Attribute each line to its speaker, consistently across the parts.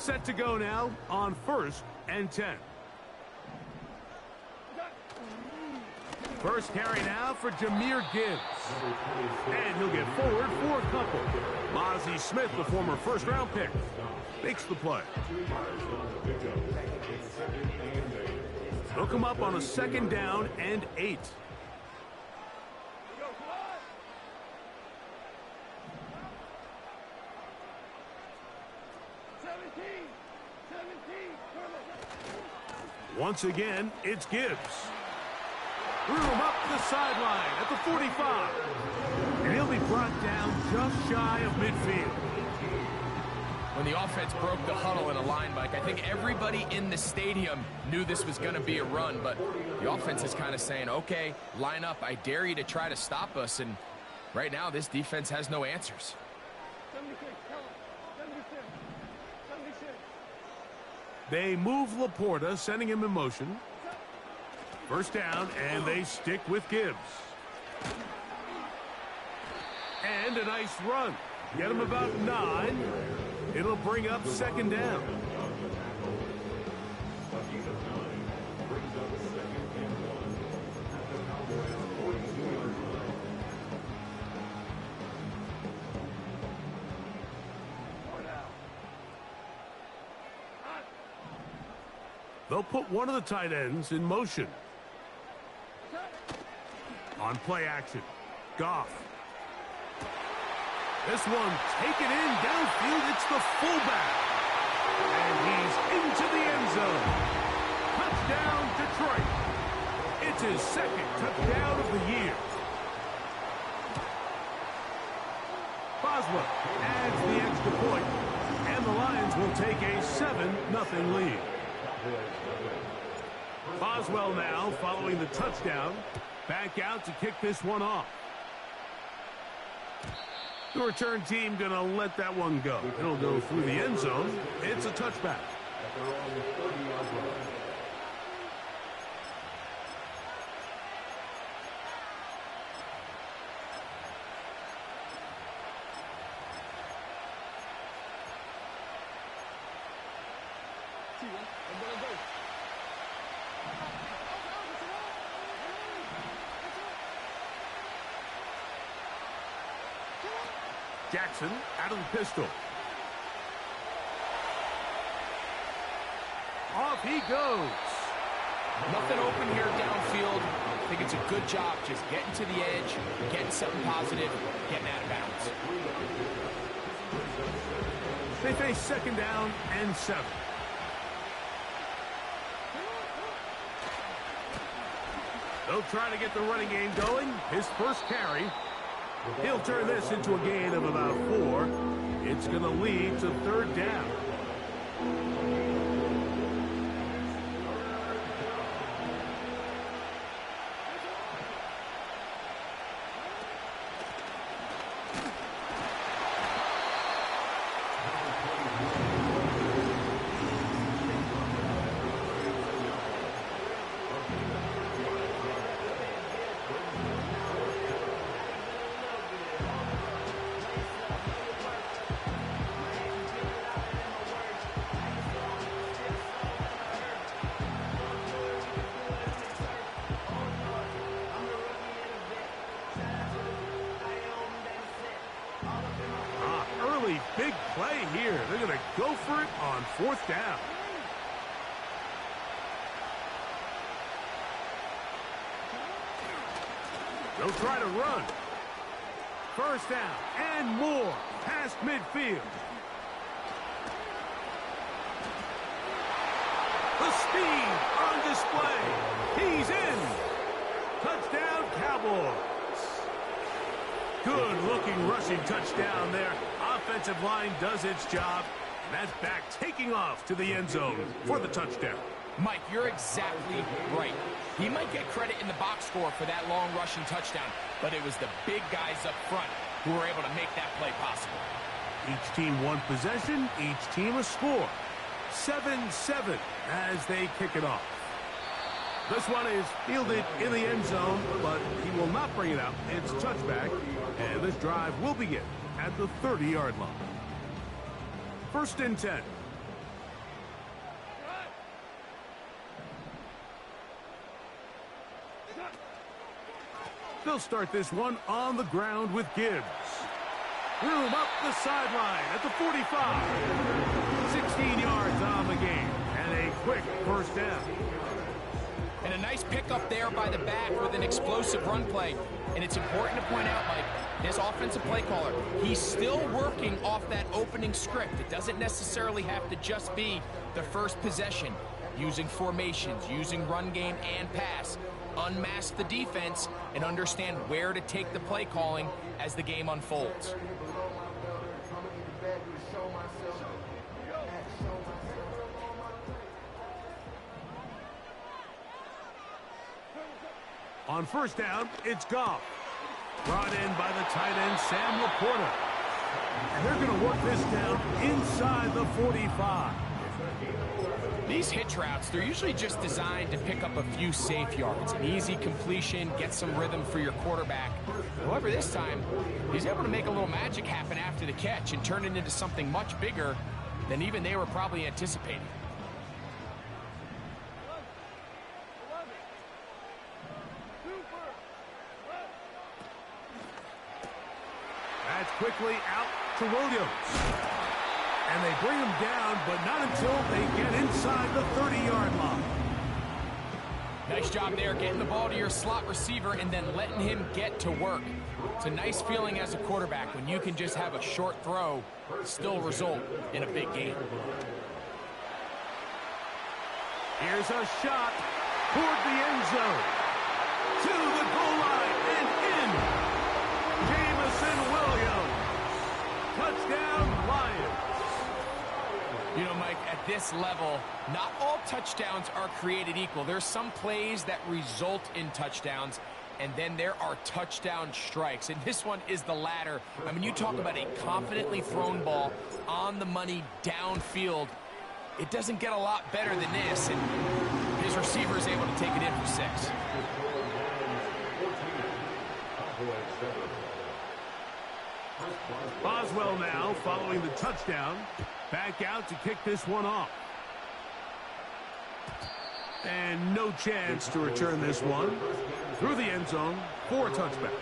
Speaker 1: Set to go now on 1st and 10. First carry now for Jahmyr Gibbs. And he'll get forward for a couple. Mozzie Smith, the former first-round pick, makes the play. They'll come up on a 2nd down and 8. Once again, it's Gibbs. Threw him up the sideline at the 45. And he'll be brought down just shy of midfield.
Speaker 2: When the offense broke the huddle in a line, Mike, I think everybody in the stadium knew this was going to be a run, but the offense is kind of saying, okay, line up, I dare you to try to stop us, and right now this defense has no answers.
Speaker 1: They move Laporta, sending him in motion. First down, and they stick with Gibbs. And a nice run. Get him about 9. It'll bring up 2nd down. They'll put one of the tight ends in motion. On play action, Goff. This one taken in downfield. It's the fullback. And he's into the end zone. Touchdown, Detroit. It's his 2nd touchdown of the year. Boswell adds the extra point. And the Lions will take a 7-0 lead. Boswell now following the touchdown. Back out to kick this one off. The return team going to let that one go. It'll go through the end zone. It's a touchback. Jackson out of the pistol. Off he goes.
Speaker 2: Nothing open here downfield. I think it's a good job just getting to the edge, getting something positive, getting out of bounds.
Speaker 1: They face 2nd down and 7. They'll try to get the running game going. His first carry. He'll turn this into a gain of about 4. It's going to lead to 3rd down. Big play here. They're going to go for it on 4th down. They'll try to run. First down and more past midfield. The speed on display. He's in. Touchdown, Cowboys. Good-looking rushing touchdown there. Offensive line does its job. And that's back taking off to the end zone for the touchdown.
Speaker 2: Mike, you're exactly right. He might get credit in the box score for that long rushing touchdown, but it was the big guys up front who were able to make that play possible.
Speaker 1: Each team one possession, each team a score. 7-7 as they kick it off. This one is fielded in the end zone, but he will not bring it out. It's touchback, and this drive will begin at the 30-yard line. 1st and 10. They'll start this one on the ground with Gibbs. Room up the sideline at the 45. 16 yards on the game, and a quick first down.
Speaker 2: And a nice pickup there by the back with an explosive run play. And it's important to point out, Mike, this offensive play caller, he's still working off that opening script. It doesn't necessarily have to just be the first possession. Using formations, using run game and pass. Unmask the defense and understand where to take the play calling as the game unfolds.
Speaker 1: On first down, it's Goff. Brought in by the tight end, Sam Laporta. And they're going to work this down inside the 45.
Speaker 2: These hitch routes, they're usually just designed to pick up a few safe yards. An easy completion, get some rhythm for your quarterback. However, this time, he's able to make a little magic happen after the catch and turn it into something much bigger than even they were probably anticipating.
Speaker 1: That's quickly out to Williams. And they bring him down, but not until they get inside the 30-yard line.
Speaker 2: Nice job there, getting the ball to your slot receiver and then letting him get to work. It's a nice feeling as a quarterback when you can just have a short throw, still result in a big game.
Speaker 1: Here's a shot toward the end zone. To the goal line and in. Jamison Williams. Touchdown, Lions.
Speaker 2: You know, Mike, at this level, not all touchdowns are created equal. There's some plays that result in touchdowns, and then there are touchdown strikes. And this one is the latter. I mean, you talk about a confidently thrown ball on the money downfield. It doesn't get a lot better than this, and his receiver is able to take it in for 6.
Speaker 1: Boswell now following the touchdown. Back out to kick this one off. And no chance to return this one. Through the end zone for a touchback.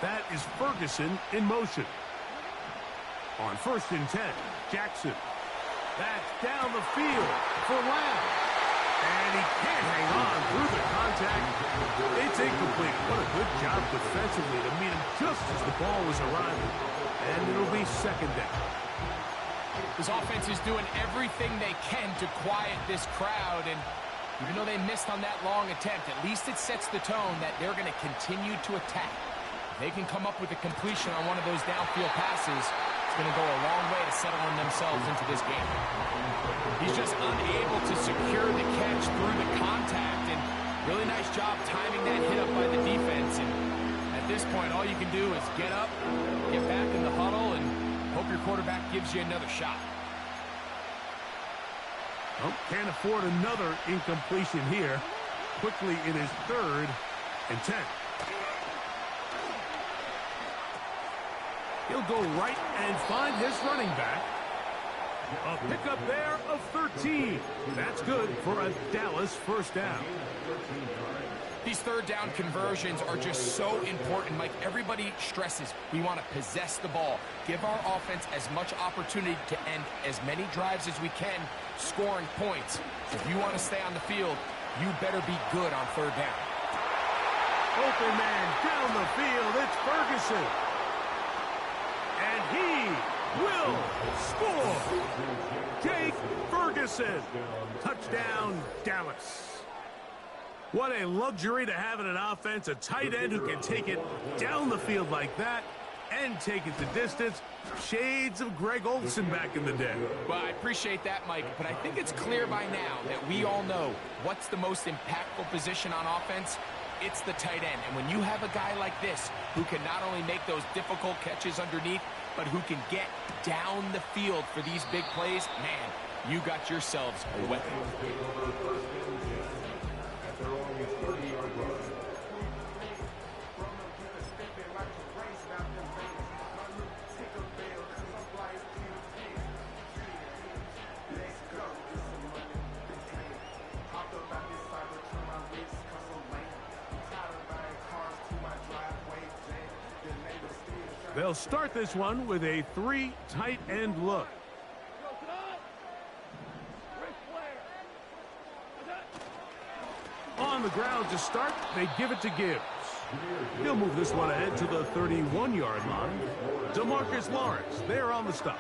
Speaker 1: That is Ferguson in motion. On 1st and 10, Jackson. That's down the field for Lamb. And he can't hang on through the contact. It's incomplete. What a good job defensively to meet him just as the ball was arriving. And it'll be 2nd down.
Speaker 2: This offense is doing everything they can to quiet this crowd, and even though they missed on that long attempt, at least it sets the tone that they're going to continue to attack. If they can come up with a completion on one of those downfield passes, it's going to go a long way to settling themselves into this game. He's just unable to secure the catch through the contact, and really nice job timing that hit up by the defense. And at this point, all you can do is get up, get back in the huddle, and hope your quarterback gives you another shot.
Speaker 1: Oh, can't afford another incompletion here. Quickly in his 3rd and 10. He'll go right and find his running back. A pickup there of 13. That's good for a Dallas 1st down.
Speaker 2: These 3rd down conversions are just so important, Mike. Everybody stresses we want to possess the ball, give our offense as much opportunity to end as many drives as we can, scoring points. If you want to stay on the field, you better be good on 3rd down.
Speaker 1: Open man down the field. It's Ferguson. And he will score. Jake Ferguson. Touchdown, Dallas. What a luxury to have in an offense, a tight end who can take it down the field like that and take it the distance. Shades of Greg Olsen back in the day.
Speaker 2: Well, I appreciate that, Mike, but I think it's clear by now that we all know what's the most impactful position on offense. It's the tight end. And when you have a guy like this who can not only make those difficult catches underneath, but who can get down the field for these big plays, man, you got yourselves a weapon.
Speaker 1: They'll start this one with a 3 tight end look. On the ground to start, they give it to Gibbs. He'll move this one ahead to the 31-yard line. DeMarcus Lawrence there on the stop.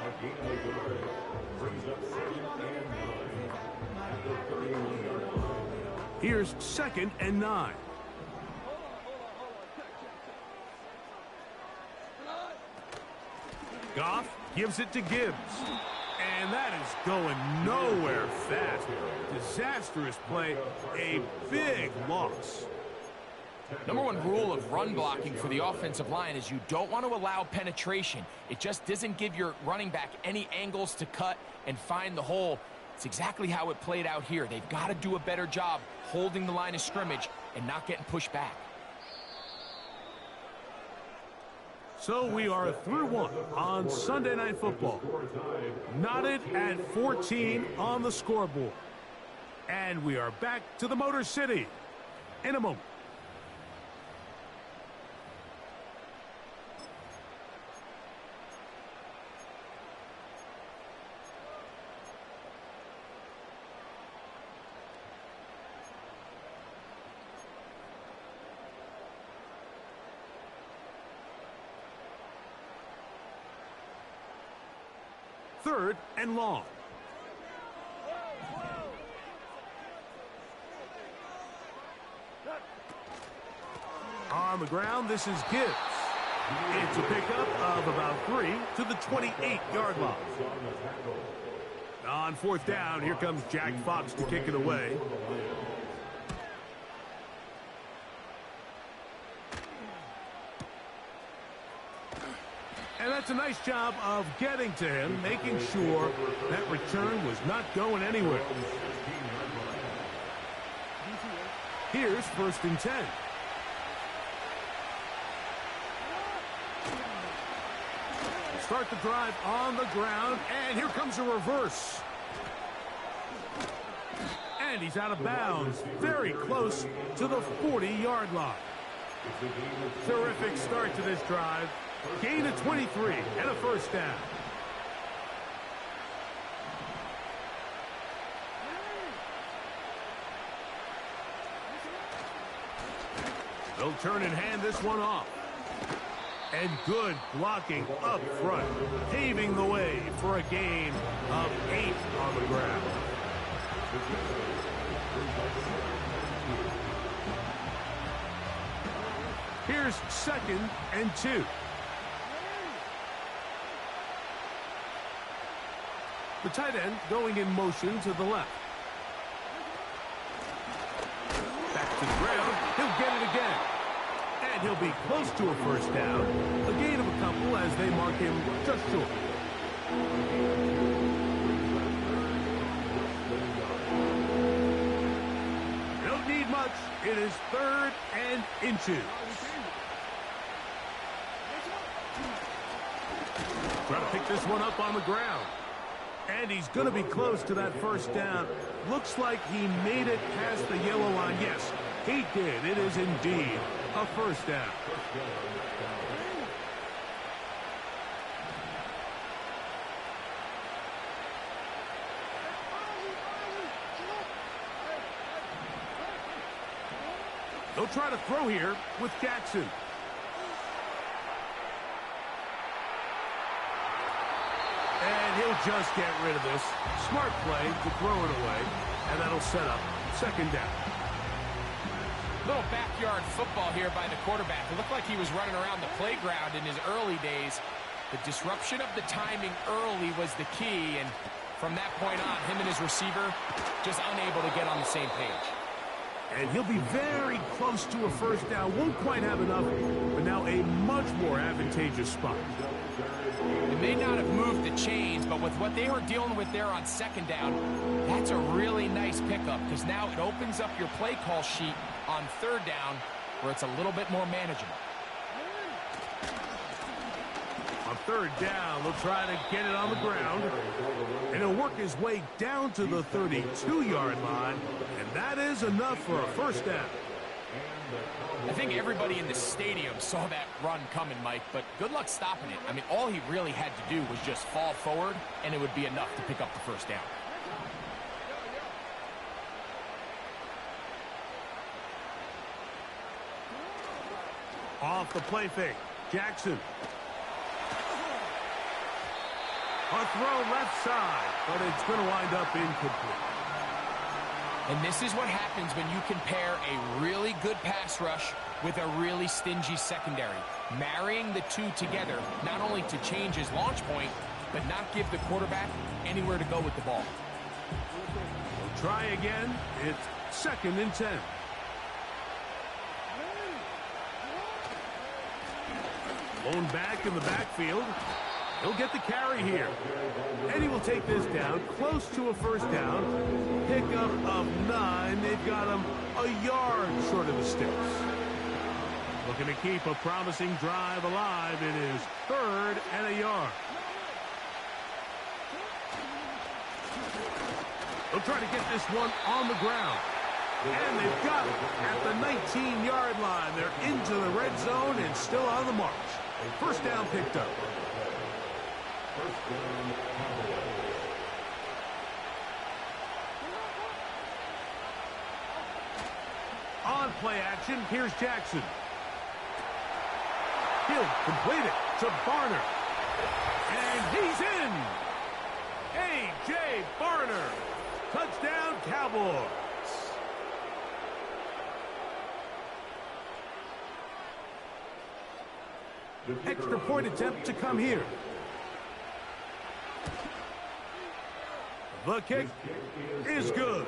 Speaker 1: Here's 2nd and 9. Goff gives it to Gibbs. And that is going nowhere fast. Disastrous play. A big loss.
Speaker 2: Number one rule of run blocking for the offensive line is you don't want to allow penetration. It just doesn't give your running back any angles to cut and find the hole. It's exactly how it played out here. They've got to do a better job holding the line of scrimmage and not getting pushed back.
Speaker 1: So we are through one on Sunday Night Football. Knotted at 14 on the scoreboard. And we are back to the Motor City in a moment. Third and long. On the ground, this is Gibbs. It's a pickup of about 3 to the 28-yard line. On 4th down, here comes Jack Fox to kick it away. And that's a nice job of getting to him, making sure that return was not going anywhere. Here's 1st and 10. Start the drive on the ground, and here comes a reverse. And he's out of bounds, very close to the 40-yard line. Terrific start to this drive. Gain of 23 and a 1st down. They'll turn and hand this one off. And good blocking up front, paving the way for a gain of 8 on the ground. Here's 2nd and 2. The tight end going in motion to the left. Back to the ground. He'll get it again. And he'll be close to a 1st down. A gain of a couple as they mark him just short. Don't need much. It is 3rd and inches. Try to pick this one up on the ground. And he's going to be close to that 1st down. Looks like he made it past the yellow line. Yes, he did. It is indeed a 1st down. They'll try to throw here with Jackson. And he'll just get rid of this. Smart play to throw it away. And that'll set up 2nd down.
Speaker 2: Little backyard football here by the quarterback. It looked like he was running around the playground in his early days. The disruption of the timing early was the key. And from that point on, him and his receiver just unable to get on the same page.
Speaker 1: And he'll be very close to a first down. Won't quite have enough, but now a much more advantageous spot.
Speaker 2: It may not have moved the chains, but with what they were dealing with there on second down, that's a really nice pickup because now it opens up your play call sheet on third down where it's a little bit more manageable.
Speaker 1: On third down, they'll try to get it on the ground. And he'll work his way down to the 32-yard line. And that is enough for a first down.
Speaker 2: I think everybody in the stadium saw that run coming, Mike, but good luck stopping it. I mean, all he really had to do was just fall forward, and it would be enough to pick up the first down.
Speaker 1: Off the play fake, Jackson. A throw left side, but it's going to wind up incomplete.
Speaker 2: And this is what happens when you compare a really good pass rush with a really stingy secondary. Marrying the two together, not only to change his launch point, but not give the quarterback anywhere to go with the ball.
Speaker 1: We'll try again. It's 2nd and 10. Blown back in the backfield. He'll get the carry here. And he will take this down, close to a first down. Pickup of 9. They've got him a yard short of the sticks. Looking to keep a promising drive alive. It is 3rd and a yard. They'll try to get this one on the ground. And they've got it at the 19-yard line. They're into the red zone and still on the march. First down picked up. On play action, here's Jackson. He'll complete it to Barner. And he's in. A.J. Barner. Touchdown, Cowboys. Extra point attempt to come here. The kick is good.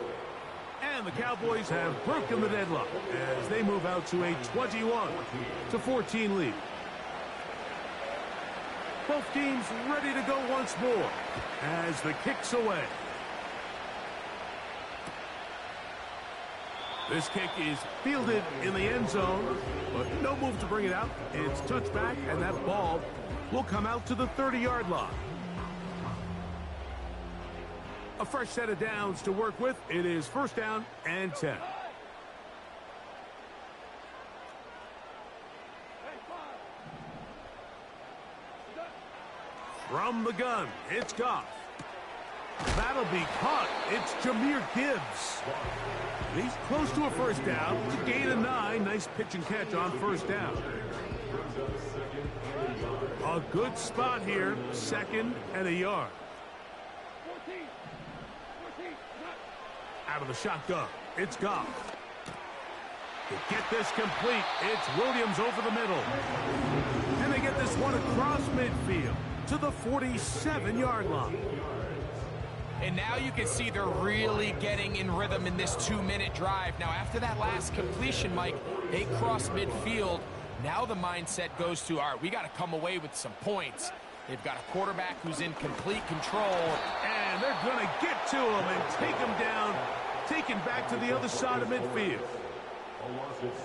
Speaker 1: And the Cowboys have broken the deadlock as they move out to a 21-14 lead. Both teams ready to go once more as the kick's away. This kick is fielded in the end zone, but no move to bring it out. It's touchback, and that ball will come out to the 30-yard line. A fresh set of downs to work with. It is 1st down and 10. From the gun, it's Goff. That'll be caught. It's Jahmyr Gibbs. He's close to a first down. It's a gain of 9. Nice pitch and catch on first down. A good spot here. 2nd and a yard. Out of the shotgun, it's Goff. To get this complete, it's Williams over the middle. And they get this one across midfield to the 47-yard line.
Speaker 2: And now you can see they're really getting in rhythm in this 2-minute drive. Now, after that last completion, Mike, they cross midfield. Now the mindset goes to, all right, we got to come away with some points. They've got a quarterback who's in complete control.
Speaker 1: And they're going to get to him and take him down, take him back to the other side of midfield.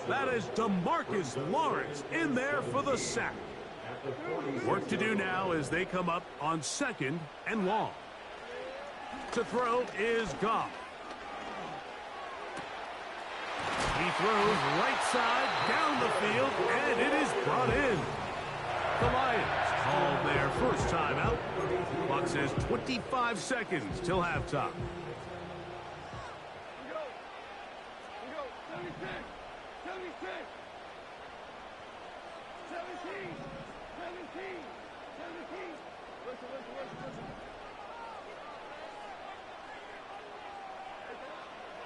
Speaker 1: That is DeMarcus Lawrence in there for the sack. Work to do now as they come up on 2nd and long. To throw is Goff. He throws right side down the field, and it is brought in. The Lions called their first timeout. Clock says 25 seconds till halftime.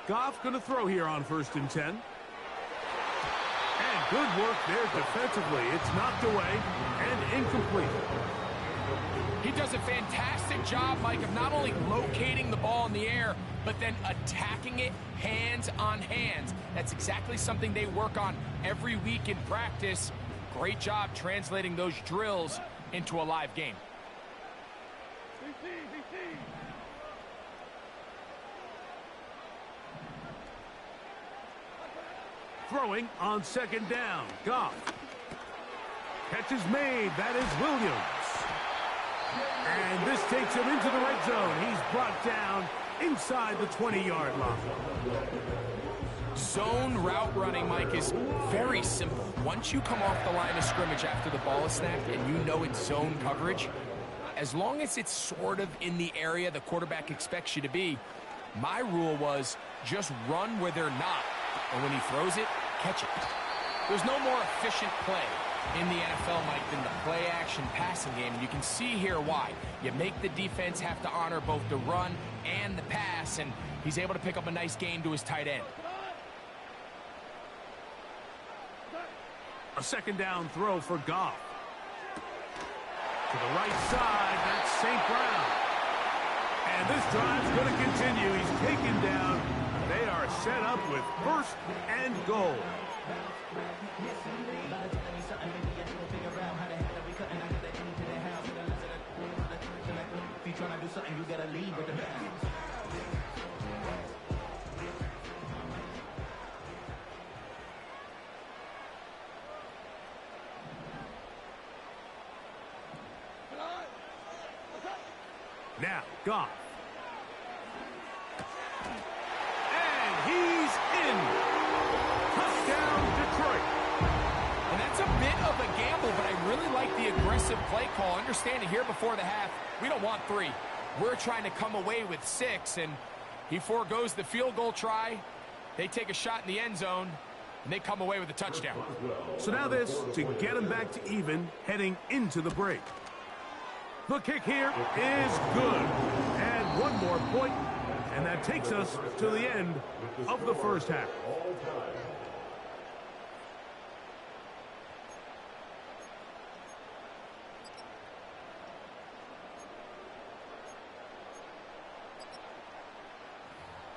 Speaker 1: Goff going to throw here on 1st and 10. And good work there defensively. It's knocked away and incomplete.
Speaker 2: He does a fantastic job, Mike, of not only locating the ball in the air, but then attacking it hands on hands. That's exactly something they work on every week in practice. Great job translating those drills into a live game.
Speaker 1: Throwing on second down. Goff. Catch is made. That is Williams. And this takes him into the red zone. He's brought down inside the 20-yard line.
Speaker 2: Zone route running, Mike, is very simple. Once you come off the line of scrimmage after the ball is snapped and you know it's zone coverage, as long as it's sort of in the area the quarterback expects you to be, my rule was just run where they're not. And when he throws it, catch it. There's no more efficient play in the NFL, Mike, than the play-action passing game. And you can see here why. You make the defense have to honor both the run and the pass, and he's able to pick up a nice gain to his tight end.
Speaker 1: A second down throw for Goff. To the right side, that's St. Brown. And this drive's going to continue. He's taken down. They are set up with first and goal. Now, Goff. And he's in. Touchdown, Detroit.
Speaker 2: And that's a bit of a gamble, but I really like the aggressive play call. Understanding here before the half, we don't want 3. We're trying to come away with 6, and he foregoes the field goal try. They take a shot in the end zone, and they come away with a touchdown.
Speaker 1: So now this to get him back to even heading into the break. The kick here is good. And one more point, and that takes us to the end of the first half.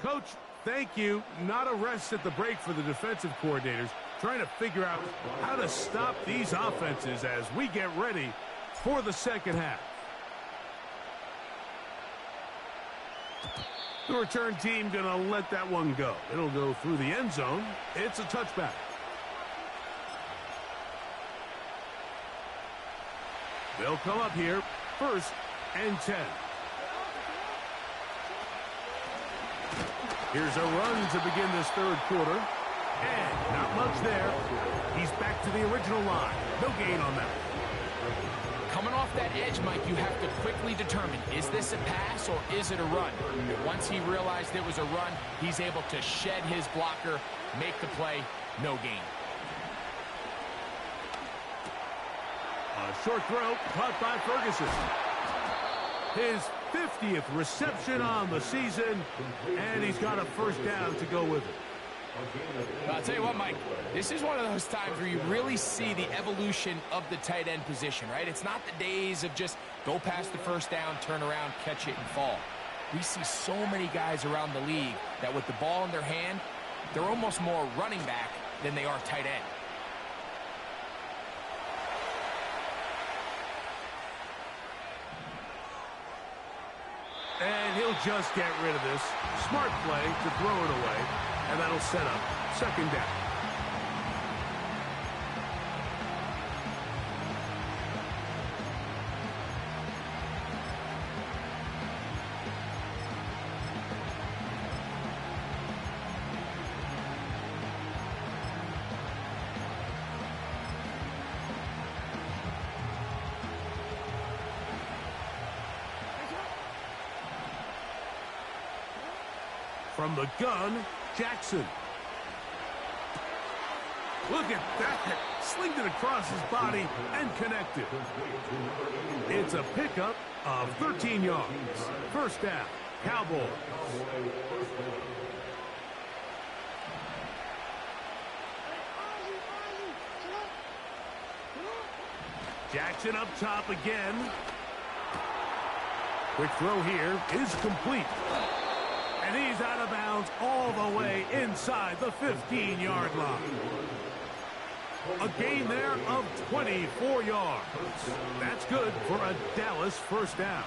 Speaker 1: Coach, thank you. Not a rest at the break for the defensive coordinators, trying to figure out how to stop these offenses as we get ready for the second half. The return team going to let that one go. It'll go through the end zone. It's a touchback. They'll come up here, 1st and 10. Here's a run to begin this third quarter. And not much there. He's back to the original line. No gain on that.
Speaker 2: Coming off that edge, Mike, you have to quickly determine, is this a pass or is it a run? And once he realized it was a run, he's able to shed his blocker, make the play, no gain.
Speaker 1: A short throw caught by Ferguson. His 50th reception on the season, and he's got a first down to go with it.
Speaker 2: I'll tell you what, Mike, this is one of those times where you really see the evolution of the tight end position, right? It's not the days of just go past the first down, turn around, catch it, and fall. We see so many guys around the league that with the ball in their hand, they're almost more running back than they are tight end.
Speaker 1: And he'll just get rid of this. Smart play to throw it away. And that'll set up second down. From the gun, Jackson. Look at that. Slinged it across his body and connected. It's a pickup of 13 yards. First down, Cowboy. Jackson up top again. Quick throw here is complete. And he's out of bounds all the way inside the 15-yard line. A gain there of 24 yards. That's good for a Dallas first down.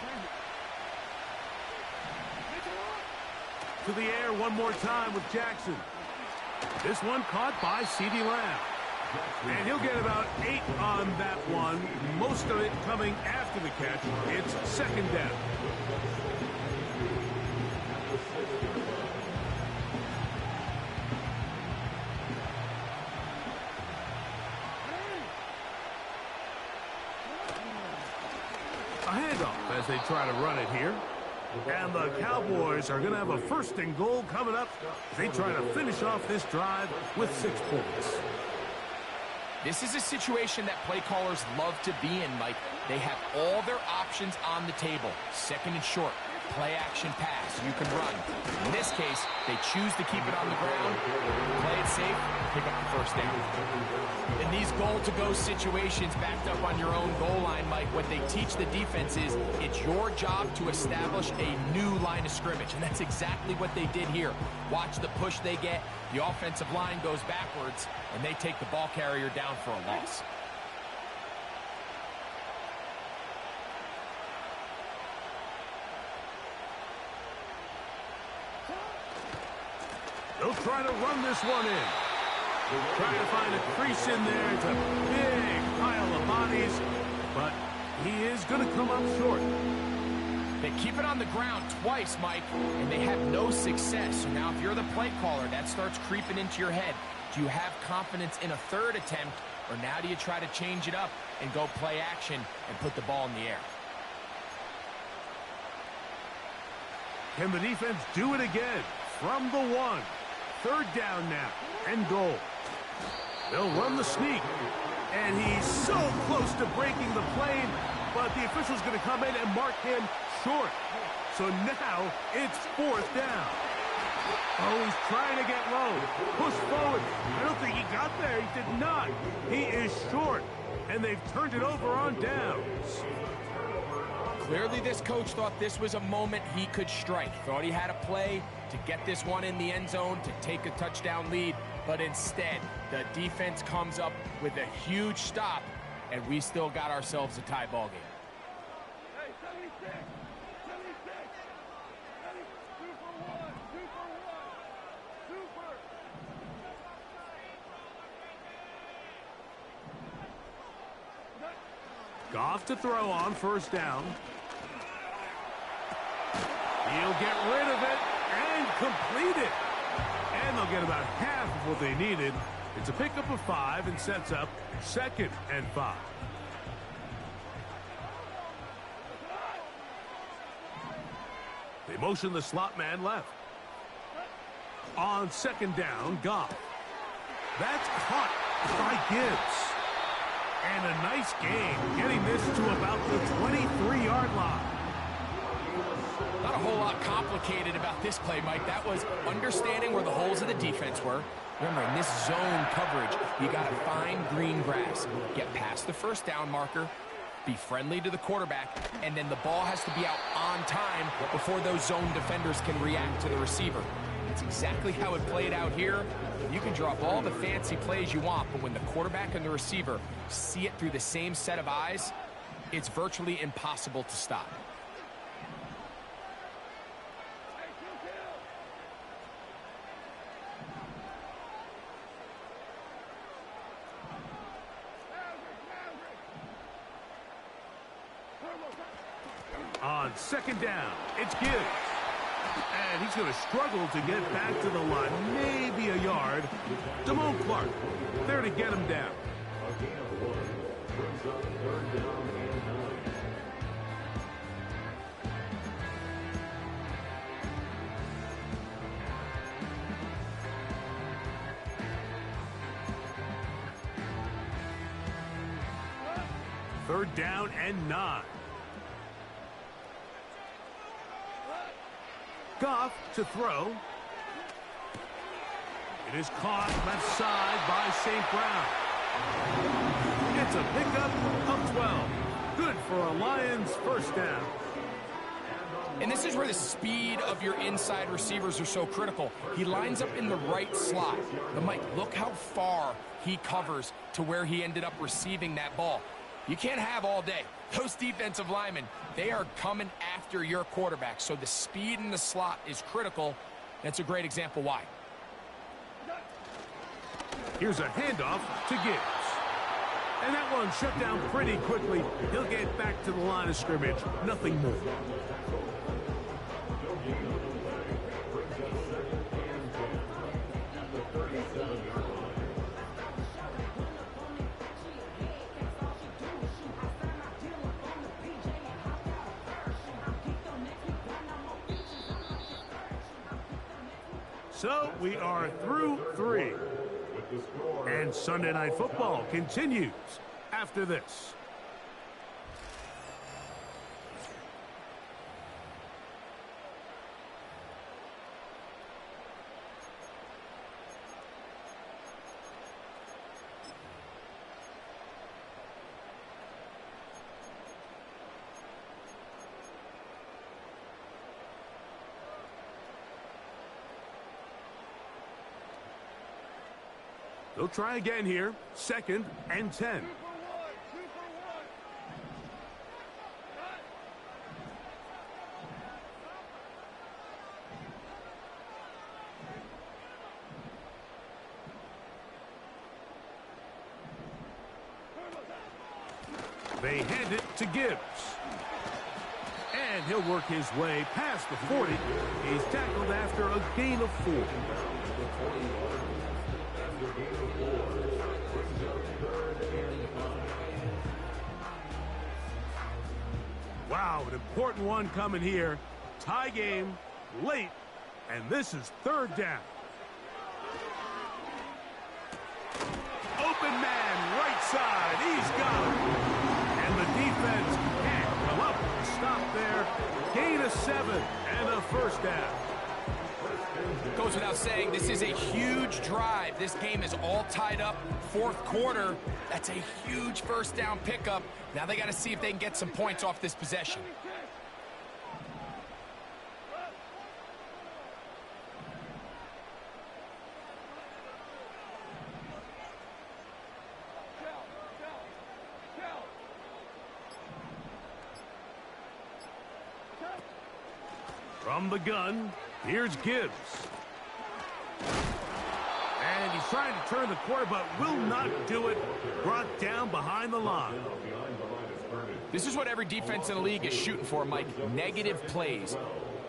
Speaker 1: To the air one more time with Jackson. This one caught by CeeDee Lamb. And he'll get about 8 on that one. Most of it coming after the catch. It's second down. A handoff as they try to run it here. And the Cowboys are going to have a first and goal coming up as they try to finish off this drive with 6 points.
Speaker 2: This is a situation that play callers love to be in, Mike. They have all their options on the table. Second and short, play action pass, you can run. In this case, they choose to keep it on the ground, play it safe, pick up the first down. In these goal-to-go situations backed up on your own goal line, Mike, what they teach the defense is it's your job to establish a new line of scrimmage, and that's exactly what they did here. Watch the push they get. The offensive line goes backwards, and they take the ball carrier down for a loss.
Speaker 1: They'll try to run this one in. Trying to find a crease in there. It's a big pile of bodies, but he is going to come up short.
Speaker 2: They keep it on the ground twice, Mike, and they have no success. So now if you're the play caller, that starts creeping into your head. Do you have confidence in a third attempt, or now do you try to change it up and go play action and put the ball in the air?
Speaker 1: Can the defense do it again? From the 1. Third down now, and goal. They'll run the sneak, and he's so close to breaking the plane, but the official's going to come in and mark him short. So now it's 4th down. Oh, he's trying to get low. Push forward. I don't think he got there. He did not. He is short, and they've turned it over on downs.
Speaker 2: Clearly, this coach thought this was a moment he could strike. Thought he had a play to get this one in the end zone to take a touchdown lead. But instead, the defense comes up with a huge stop, and we still got ourselves a tie ball game.
Speaker 3: Hey, 76, 76, 2 for 1, 2 for 1, super.
Speaker 1: Goff to throw on first down. He'll get rid of it and complete it. And they'll get about half of what they needed. It's a pickup of 5 and sets up 2nd and 5. They motion the slot man left. On 2nd down, Goff. That's caught by Gibbs. And a nice gain, getting this to about the 23-yard line.
Speaker 2: Not a whole lot complicated about this play, Mike. That was understanding where the holes of the defense were. Remember, in this zone coverage, you got to find green grass. Get past the first down marker, be friendly to the quarterback, and then the ball has to be out on time before those zone defenders can react to the receiver. That's exactly how it played out here. You can draw up all the fancy plays you want, but when the quarterback and the receiver see it through the same set of eyes, it's virtually impossible to stop.
Speaker 1: On 2nd down, it's Gibbs. And he's going to struggle to get back to the line, maybe a yard. Damone Clark there to get him down. Third down and 9. Goff to throw. It is caught left side by St. Brown. It's a pickup of 12. Good for a Lions first down.
Speaker 2: And this is where the speed of your inside receivers are so critical. He lines up in the right slot. But Mike, look how far he covers to where he ended up receiving that ball. You can't have all day. Those defensive linemen, they are coming after your quarterback. So the speed in the slot is critical. That's a great example why.
Speaker 1: Here's a handoff to Gibbs. And that one shut down pretty quickly. He'll get back to the line of scrimmage. Nothing more. So we are through 3. And Sunday Night Football continues after this. They'll try again here. 2nd and 10. They hand it to Gibbs. And he'll work his way past the 40. He's tackled after a gain of 4. Wow, an important one coming here. Tie game, late, and this is 3rd down. Open man, right side, he's got him. And the defense can't come up with a stop there. Gain of 7 and a 1st down.
Speaker 2: Goes without saying, this is a huge drive. This game is all tied up. 4th quarter, that's a huge 1st down pickup. Now they got to see if they can get some points off this possession.
Speaker 1: From the gun, here's Gibbs. And he's trying to turn the corner, but will not do it. Brought down behind the line.
Speaker 2: This is what every defense in the league is shooting for, Mike. Negative plays.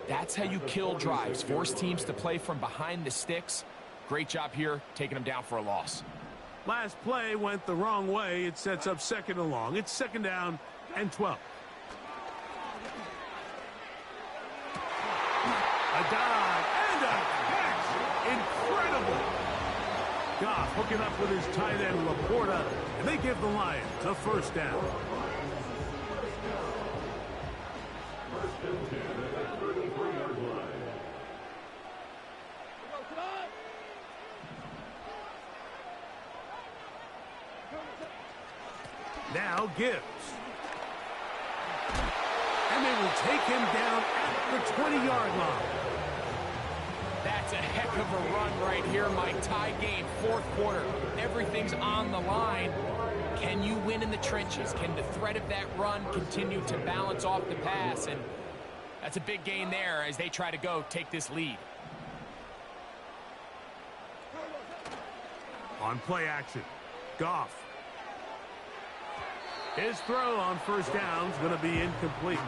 Speaker 2: That's how you kill drives. Force teams to play from behind the sticks. Great job here, taking them down for a loss.
Speaker 1: Last play went the wrong way. It sets up 2nd and long. It's 2nd down and 12. A dive and a catch. Incredible. Goff hooking up with his tight end, Laporta, and they give the Lions a 1st down. Now Gibbs. And they will take him down at the 20-yard line.
Speaker 2: That's a heck of a run right here, Mike. Tie game, 4th quarter. Everything's on the line. Can you win in the trenches? Can the threat of that run continue to balance off the pass? And that's a big gain there as they try to go take this lead.
Speaker 1: On play action, Goff. His throw on 1st down is going to be incomplete.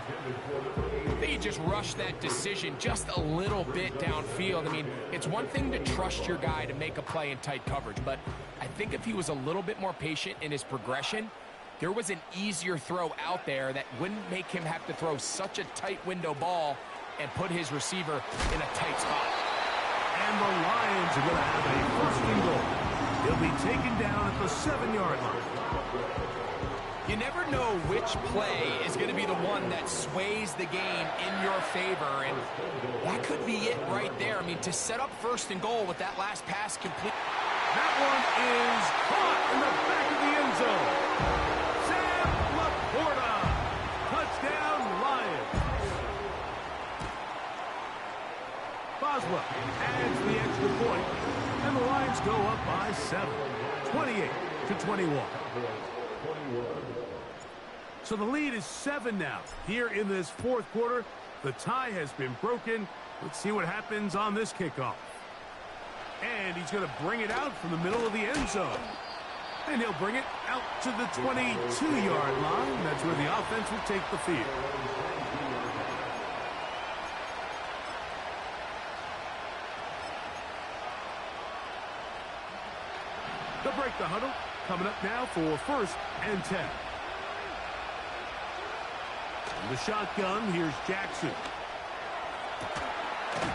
Speaker 2: They just rushed that decision just a little bit downfield. I mean, it's one thing to trust your guy to make a play in tight coverage, but I think if he was a little bit more patient in his progression, there was an easier throw out there that wouldn't make him have to throw such a tight window ball and put his receiver in a tight spot.
Speaker 1: And the Lions are going to have a 1st and goal. He'll be taken down at the 7-yard line.
Speaker 2: You never know which play is going to be the one that sways the game in your favor, and that could be it right there. I mean, to set up 1st and goal with that last pass complete.
Speaker 1: That one is caught in the back of the end zone. Sam Laporta. Touchdown, Lions. well. Adds the extra point. And the Lions go up by 7. 28-21. So the lead is 7 now. Here in this fourth quarter, the tie has been broken. Let's see what happens on this kickoff. And he's going to bring it out from the middle of the end zone. And he'll bring it out to the 22-yard line. That's where the offense will take the field. They'll break the huddle. Coming up now for 1st and 10. In the shotgun, here's Jackson.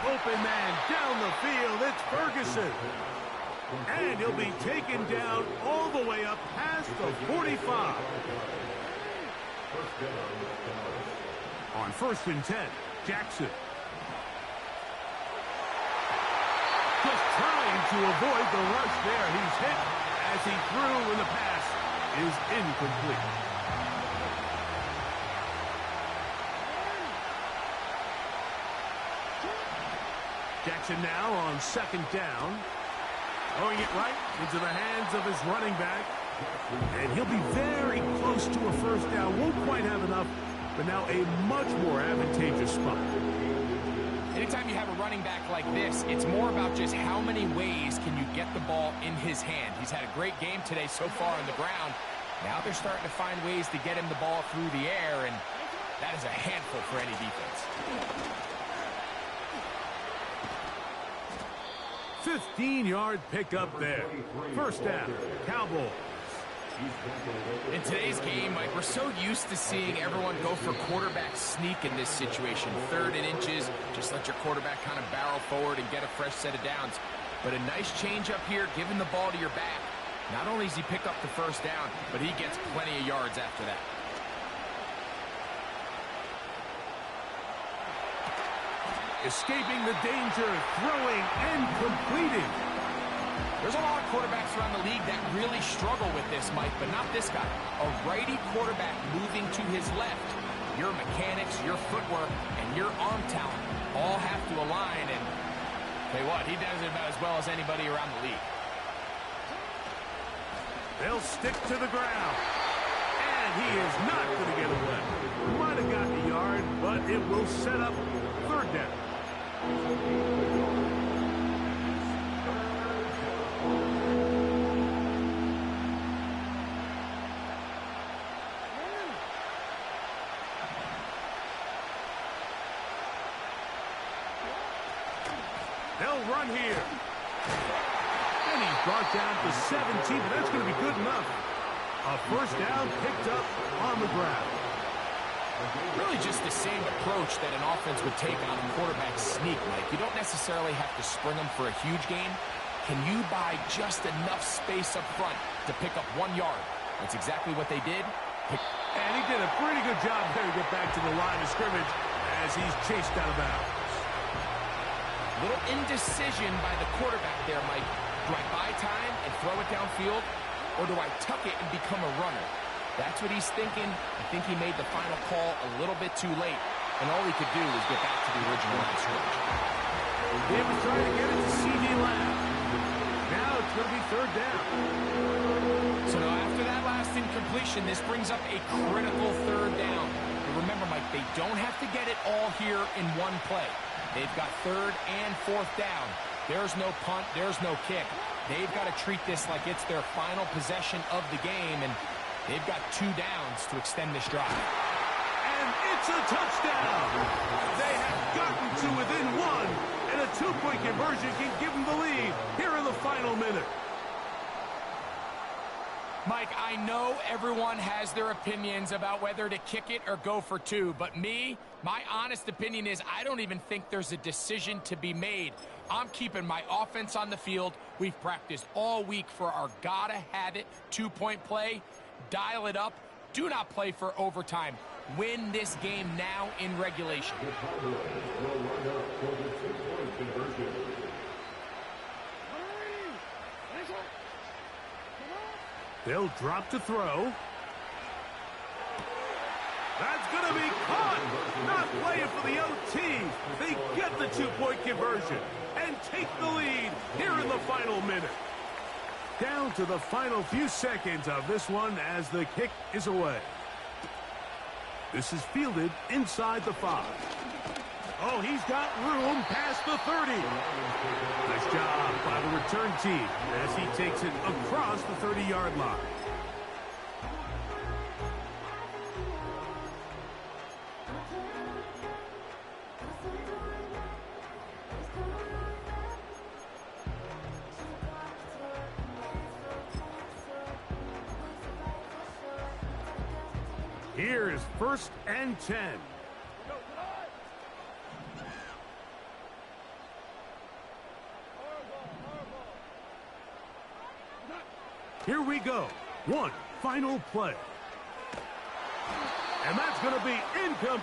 Speaker 1: Open man down the field. It's Ferguson. And he'll be taken down all the way up past the 45. On 1st and 10, Jackson. Just trying to avoid the rush there. He's hit as he threw, and the pass is incomplete. Jackson now on 2nd down. Throwing it right into the hands of his running back. And he'll be very close to a 1st down. Won't quite have enough, but now a much more advantageous spot.
Speaker 2: Anytime you have a running back like this, it's more about just how many ways can you get the ball in his hand. He's had a great game today so far on the ground. Now they're starting to find ways to get him the ball through the air, and that is a handful for any defense.
Speaker 1: 15-yard pickup there. 1st down, Cowboy.
Speaker 2: In today's game, Mike, we're so used to seeing everyone go for quarterback sneak in this situation. 3rd and inches, just let your quarterback kind of barrel forward and get a fresh set of downs. But a nice change up here, giving the ball to your back. Not only does he pick up the 1st down, but he gets plenty of yards after that.
Speaker 1: Escaping the danger, throwing and completing.
Speaker 2: There's a lot of quarterbacks around the league that really struggle with this, Mike, but not this guy. A righty quarterback moving to his left. Your mechanics, your footwork, and your arm talent all have to align, and tell you what, he does it about as well as anybody around the league.
Speaker 1: They'll stick to the ground. And he is not going to get away. Might have gotten a yard, but it will set up 3rd down. They'll run here. And he's brought down to 17, but that's going to be good enough. A 1st down picked up on the ground.
Speaker 2: Really just the same approach that an offense would take on a quarterback sneak, Mike. You don't necessarily have to spring them for a huge gain. Can you buy just enough space up front to pick up 1 yard? That's exactly what they did.
Speaker 1: And he did a pretty good job there to get back to the line of scrimmage as he's chased out of bounds.
Speaker 2: Little indecision by the quarterback there, Mike. Do I buy time and throw it downfield, or do I tuck it and become a runner? That's what he's thinking. I think he made the final call a little bit too late, and all he could do was get back to the original line of scrimmage.
Speaker 1: He was trying to get it to C.D. Lamb. Now it's going to be 3rd down.
Speaker 2: So now after that last incompletion, this brings up a critical 3rd down. But remember, Mike, they don't have to get it all here in one play. They've got 3rd and 4th down. There's no punt. There's no kick. They've got to treat this like it's their final possession of the game, and they've got 2 downs to extend this drive.
Speaker 1: And it's a touchdown. They have gotten to within 1, and a 2-point conversion can give them the lead here in the final minute.
Speaker 2: Mike, I know everyone has their opinions about whether to kick it or go for 2, but my honest opinion is I don't even think there's a decision to be made. I'm keeping my offense on the field. We've practiced all week for our gotta-have-it 2-point play. Dial it up. Do not play for overtime. Win this game now in regulation.
Speaker 1: They'll drop to throw. That's going to be caught. Not playing for the OT. They get the 2-point conversion. and take the lead here in the final minute. Down to the final few seconds of this one as the kick is away. This is fielded inside the 5. Oh, he's got room past the 30. Nice job by the return team as he takes it across the 30-yard line. Here is 1st and 10. Here we go. One final play. And that's going to be incomplete.